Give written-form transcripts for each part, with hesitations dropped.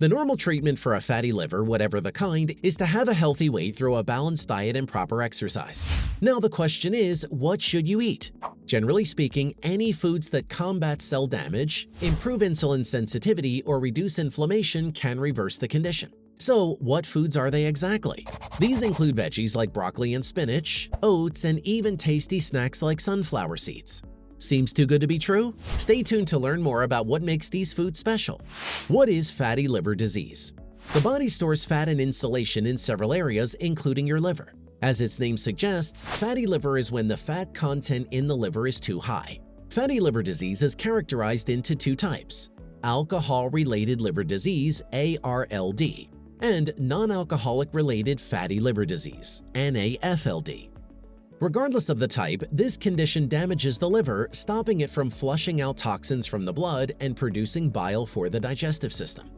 The normal treatment for a fatty liver, whatever the kind, is to have a healthy weight through a balanced diet and proper exercise. Now the question is, what should you eat? Generally speaking, any foods that combat cell damage, improve insulin sensitivity, or reduce inflammation can reverse the condition. So, what foods are they exactly? These include veggies like broccoli and spinach, oats, and even tasty snacks like sunflower seeds. Seems too good to be true? Stay tuned to learn more about what makes these foods special. What is fatty liver disease? The body stores fat and insulation in several areas, including your liver. As its name suggests, fatty liver is when the fat content in the liver is too high. Fatty liver disease is characterized into two types: alcohol-related liver disease, ARLD, and non-alcoholic related fatty liver disease, NAFLD. Regardless of the type, this condition damages the liver, stopping it from flushing out toxins from the blood and producing bile for the digestive system.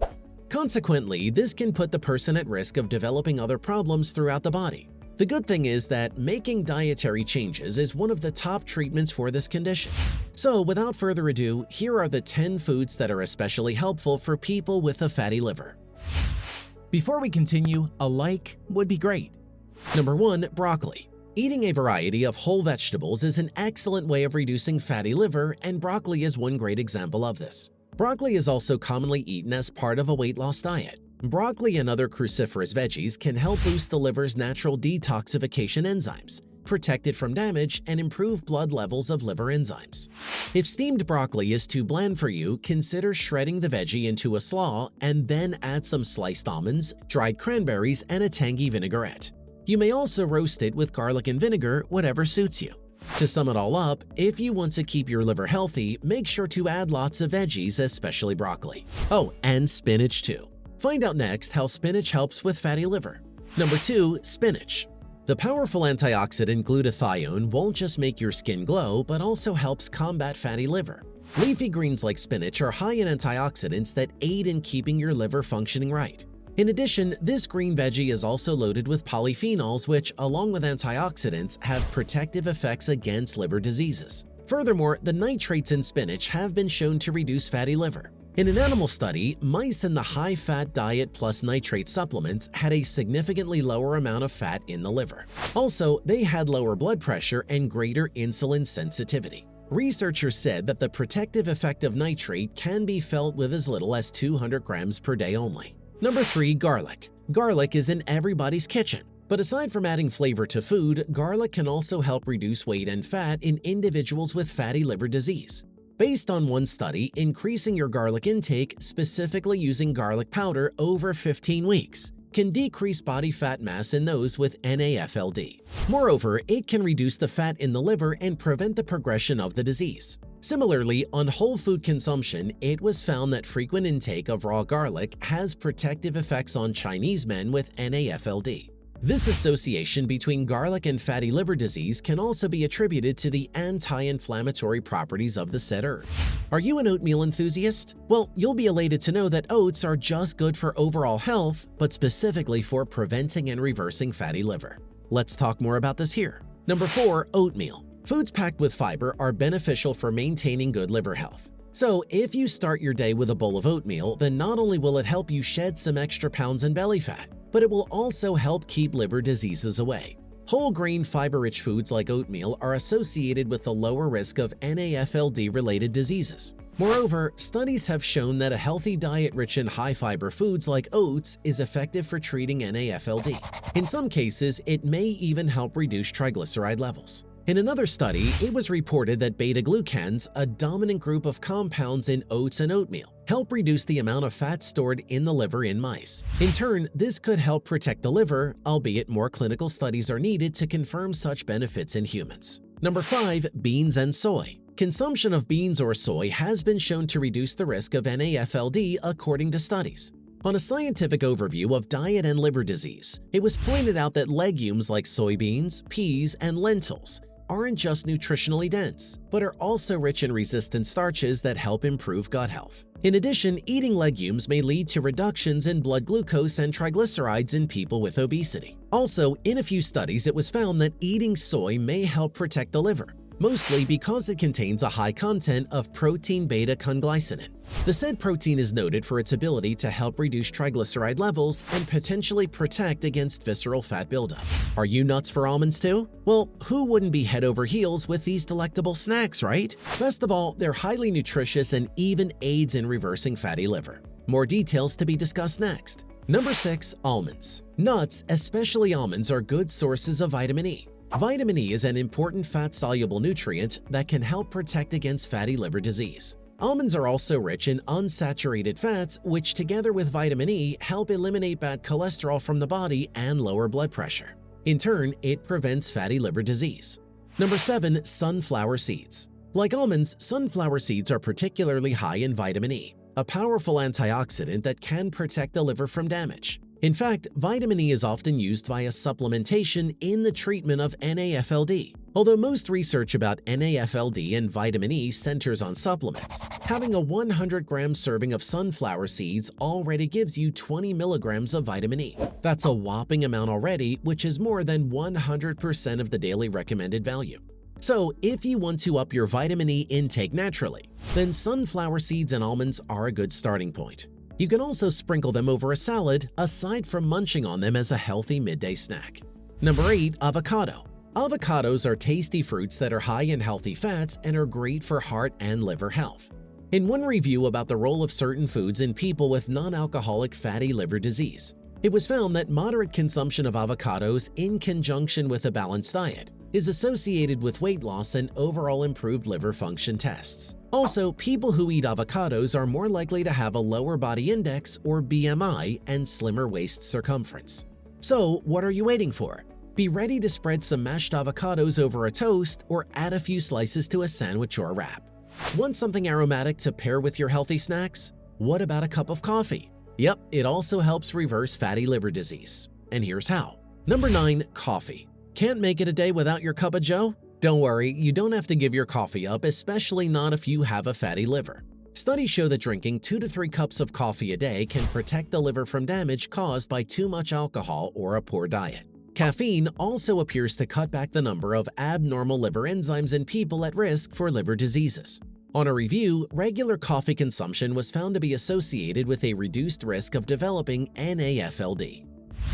Consequently, this can put the person at risk of developing other problems throughout the body. The good thing is that making dietary changes is one of the top treatments for this condition. So without further ado, here are the 10 foods that are especially helpful for people with a fatty liver. Before we continue, a like would be great. Number 1. Broccoli. Eating a variety of whole vegetables is an excellent way of reducing fatty liver, and broccoli is one great example of this. Broccoli is also commonly eaten as part of a weight loss diet. Broccoli and other cruciferous veggies can help boost the liver's natural detoxification enzymes, protect it from damage, and improve blood levels of liver enzymes. If steamed broccoli is too bland for you, consider shredding the veggie into a slaw and then add some sliced almonds, dried cranberries, and a tangy vinaigrette. You may also roast it with garlic and vinegar, whatever suits you. To sum it all up, if you want to keep your liver healthy, make sure to add lots of veggies, especially broccoli. Oh, and spinach too. Find out next how spinach helps with fatty liver. Number 2. Spinach. The powerful antioxidant glutathione won't just make your skin glow, but also helps combat fatty liver. Leafy greens like spinach are high in antioxidants that aid in keeping your liver functioning right. In addition, this green veggie is also loaded with polyphenols which, along with antioxidants, have protective effects against liver diseases. Furthermore, the nitrates in spinach have been shown to reduce fatty liver. In an animal study, mice in the high-fat diet plus nitrate supplements had a significantly lower amount of fat in the liver. Also, they had lower blood pressure and greater insulin sensitivity. Researchers said that the protective effect of nitrate can be felt with as little as 200 grams per day only. Number 3. Garlic. Garlic is in everybody's kitchen. But aside from adding flavor to food, garlic can also help reduce weight and fat in individuals with fatty liver disease. Based on one study, increasing your garlic intake, specifically using garlic powder over 15 weeks, can decrease body fat mass in those with NAFLD. Moreover, it can reduce the fat in the liver and prevent the progression of the disease. Similarly, on whole food consumption, it was found that frequent intake of raw garlic has protective effects on Chinese men with NAFLD. This association between garlic and fatty liver disease can also be attributed to the anti-inflammatory properties of the said herb. Are you an oatmeal enthusiast? Well, you'll be elated to know that oats are just good for overall health, but specifically for preventing and reversing fatty liver. Let's talk more about this here. Number 4. Oatmeal. Foods packed with fiber are beneficial for maintaining good liver health. So if you start your day with a bowl of oatmeal, then not only will it help you shed some extra pounds in belly fat, but it will also help keep liver diseases away. Whole grain fiber-rich foods like oatmeal are associated with a lower risk of NAFLD-related diseases. Moreover, studies have shown that a healthy diet rich in high-fiber foods like oats is effective for treating NAFLD. In some cases, it may even help reduce triglyceride levels. In another study, it was reported that beta-glucans, a dominant group of compounds in oats and oatmeal, help reduce the amount of fat stored in the liver in mice. In turn, this could help protect the liver, albeit more clinical studies are needed to confirm such benefits in humans. Number 5. Beans and soy. Consumption of beans or soy has been shown to reduce the risk of NAFLD according to studies. On a scientific overview of diet and liver disease, it was pointed out that legumes like soybeans, peas, and lentils aren't just nutritionally dense, but are also rich in resistant starches that help improve gut health. In addition, eating legumes may lead to reductions in blood glucose and triglycerides in people with obesity. Also, in a few studies, it was found that eating soy may help protect the liver, mostly because it contains a high content of protein beta-conglycinin. The said protein is noted for its ability to help reduce triglyceride levels and potentially protect against visceral fat buildup. Are you nuts for almonds too? Well, who wouldn't be head over heels with these delectable snacks, right? Best of all, they're highly nutritious and even aids in reversing fatty liver. More details to be discussed next. Number 6. Almonds. Nuts, especially almonds, are good sources of vitamin E. Vitamin E is an important fat-soluble nutrient that can help protect against fatty liver disease. Almonds are also rich in unsaturated fats, which together with vitamin E help eliminate bad cholesterol from the body and lower blood pressure. In turn, it prevents fatty liver disease. Number 7. Sunflower seeds. Like almonds, sunflower seeds are particularly high in vitamin E, a powerful antioxidant that can protect the liver from damage. In fact, vitamin E is often used via supplementation in the treatment of NAFLD. Although most research about NAFLD and vitamin E centers on supplements, having a 100-gram serving of sunflower seeds already gives you 20 milligrams of vitamin E. That's a whopping amount already, which is more than 100% of the daily recommended value. So, if you want to up your vitamin E intake naturally, then sunflower seeds and almonds are a good starting point. You can also sprinkle them over a salad, aside from munching on them as a healthy midday snack. Number 8. Avocado. Avocados are tasty fruits that are high in healthy fats and are great for heart and liver health. In one review about the role of certain foods in people with non-alcoholic fatty liver disease, it was found that moderate consumption of avocados in conjunction with a balanced diet is associated with weight loss and overall improved liver function tests. Also, people who eat avocados are more likely to have a lower body index or BMI and slimmer waist circumference. So, what are you waiting for? Be ready to spread some mashed avocados over a toast or add a few slices to a sandwich or wrap. Want something aromatic to pair with your healthy snacks? What about a cup of coffee? Yep, it also helps reverse fatty liver disease. And here's how. Number 9. Coffee. Can't make it a day without your cup of joe? Don't worry, you don't have to give your coffee up, especially not if you have a fatty liver. Studies show that drinking 2 to 3 cups of coffee a day can protect the liver from damage caused by too much alcohol or a poor diet. Caffeine also appears to cut back the number of abnormal liver enzymes in people at risk for liver diseases. On a review, regular coffee consumption was found to be associated with a reduced risk of developing NAFLD.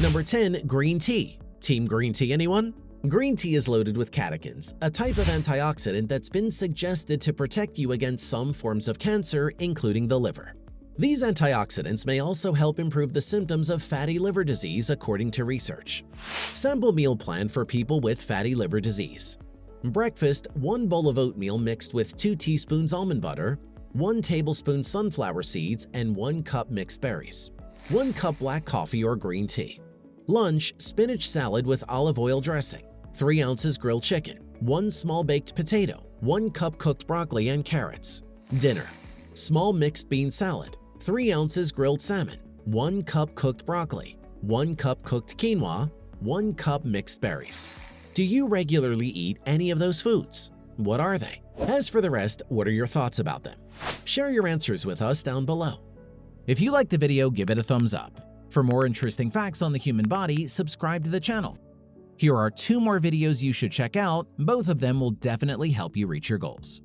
Number 10. Green tea. Team green tea, anyone? Green tea is loaded with catechins, a type of antioxidant that's been suggested to protect you against some forms of cancer, including the liver. These antioxidants may also help improve the symptoms of fatty liver disease, according to research. Sample meal plan for people with fatty liver disease. Breakfast: 1 bowl of oatmeal mixed with 2 teaspoons almond butter, 1 tablespoon sunflower seeds, and 1 cup mixed berries. 1 cup black coffee or green tea. Lunch: spinach salad with olive oil dressing, 3 ounces grilled chicken, 1 small baked potato, 1 cup cooked broccoli and carrots. Dinner: small mixed bean salad, 3 ounces grilled salmon, 1 cup cooked broccoli, 1 cup cooked quinoa, 1 cup mixed berries. Do you regularly eat any of those foods? What are they? As for the rest, what are your thoughts about them? Share your answers with us down below. If you liked the video, give it a thumbs up. For more interesting facts on the human body, subscribe to the channel. Here are 2 more videos you should check out. Both of them will definitely help you reach your goals.